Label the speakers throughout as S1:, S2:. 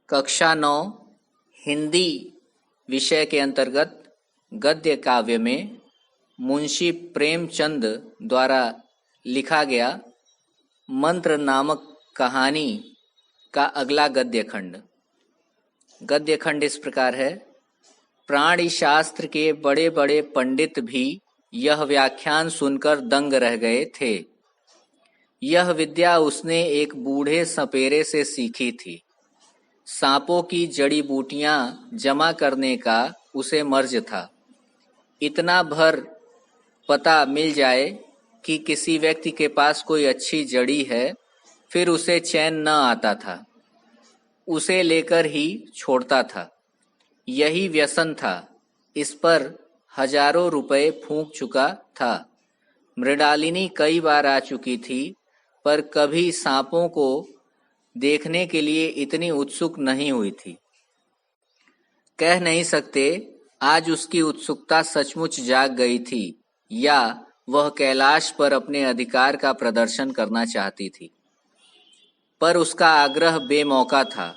S1: कक्षा 9 हिंदी विषय के अंतर्गत गद्य काव्य में मुंशी प्रेमचंद द्वारा लिखा गया मंत्र नामक कहानी का अगला गद्य खंड इस प्रकार है। प्राणी शास्त्र के बड़े बड़े पंडित भी यह व्याख्यान सुनकर दंग रह गए थे। यह विद्या उसने एक बूढ़े सपेरे से सीखी थी। सांपों की जड़ी बूटियां जमा करने का उसे मर्ज था। इतना भर पता मिल जाए कि किसी व्यक्ति के पास कोई अच्छी जड़ी है, फिर उसे चैन न आता था, उसे लेकर ही छोड़ता था। यही व्यसन था। इस पर हजारों रुपए फूंक चुका था। मृणालिनी कई बार आ चुकी थी, पर कभी सांपों को देखने के लिए इतनी उत्सुक नहीं हुई थी। कह नहीं सकते आज उसकी उत्सुकता सचमुच जाग गई थी या वह कैलाश पर अपने अधिकार का प्रदर्शन करना चाहती थी, पर उसका आग्रह बेमौका था।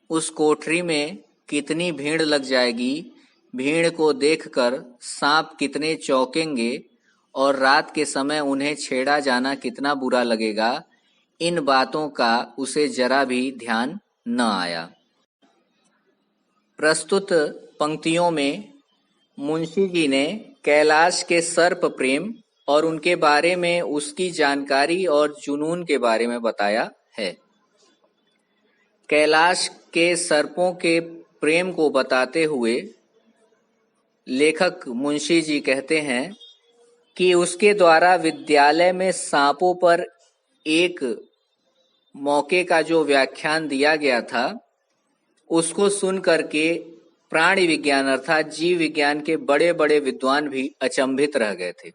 S1: उस कोठरी में कितनी भीड़ लग जाएगी, भीड़ को देखकर सांप कितने चौंकेंगे और रात के समय उन्हें छेड़ा जाना कितना बुरा लगेगा, इन बातों का उसे जरा भी ध्यान न आया। प्रस्तुत पंक्तियों में मुंशी जी ने कैलाश के सर्प प्रेम और उनके बारे में उसकी जानकारी और जुनून के बारे में बताया है। कैलाश के सर्पों के प्रेम को बताते हुए लेखक मुंशी जी कहते हैं कि उसके द्वारा विद्यालय में सांपों पर एक मौके का जो व्याख्यान दिया गया था, उसको सुन करके प्राणी विज्ञान अर्थात जीव विज्ञान के बड़े बड़े विद्वान भी अचंभित रह गए थे।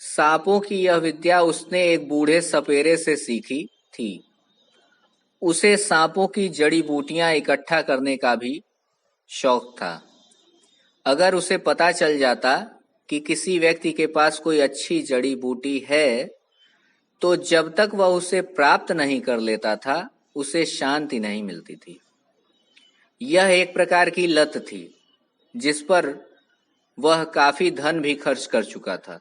S1: सांपों की यह विद्या उसने एक बूढ़े सपेरे से सीखी थी। उसे सांपों की जड़ी बूटियां इकट्ठा करने का भी शौक था। अगर उसे पता चल जाता कि किसी व्यक्ति के पास कोई अच्छी जड़ी बूटी है, तो जब तक वह उसे प्राप्त नहीं कर लेता था, उसे शांति नहीं मिलती थी। यह एक प्रकार की लत थी, जिस पर वह काफी धन भी खर्च कर चुका था।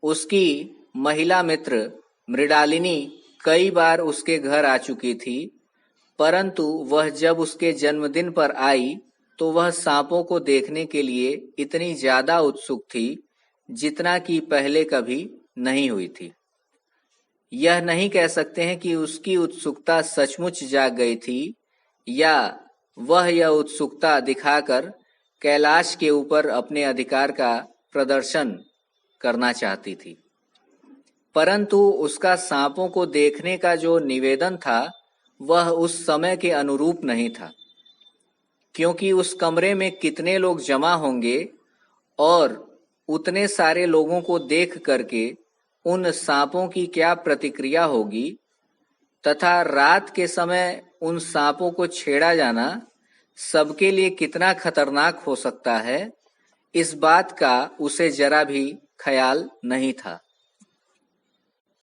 S1: उसकी महिला मित्र मृणालिनी कई बार उसके घर आ चुकी थी, परंतु वह जब उसके जन्मदिन पर आई तो वह सांपों को देखने के लिए इतनी ज्यादा उत्सुक थी जितना कि पहले कभी नहीं हुई थी। यह नहीं कह सकते हैं कि उसकी उत्सुकता सचमुच जाग गई थी या वह यह उत्सुकता दिखाकर कैलाश के ऊपर अपने अधिकार का प्रदर्शन करना चाहती थी, परंतु उसका सांपों को देखने का जो निवेदन था वह उस समय के अनुरूप नहीं था, क्योंकि उस कमरे में कितने लोग जमा होंगे और उतने सारे लोगों को देख करके उन सांपों की क्या प्रतिक्रिया होगी तथा रात के समय उन सांपों को छेड़ा जाना सबके लिए कितना खतरनाक हो सकता है, इस बात का उसे जरा भी ख्याल नहीं था।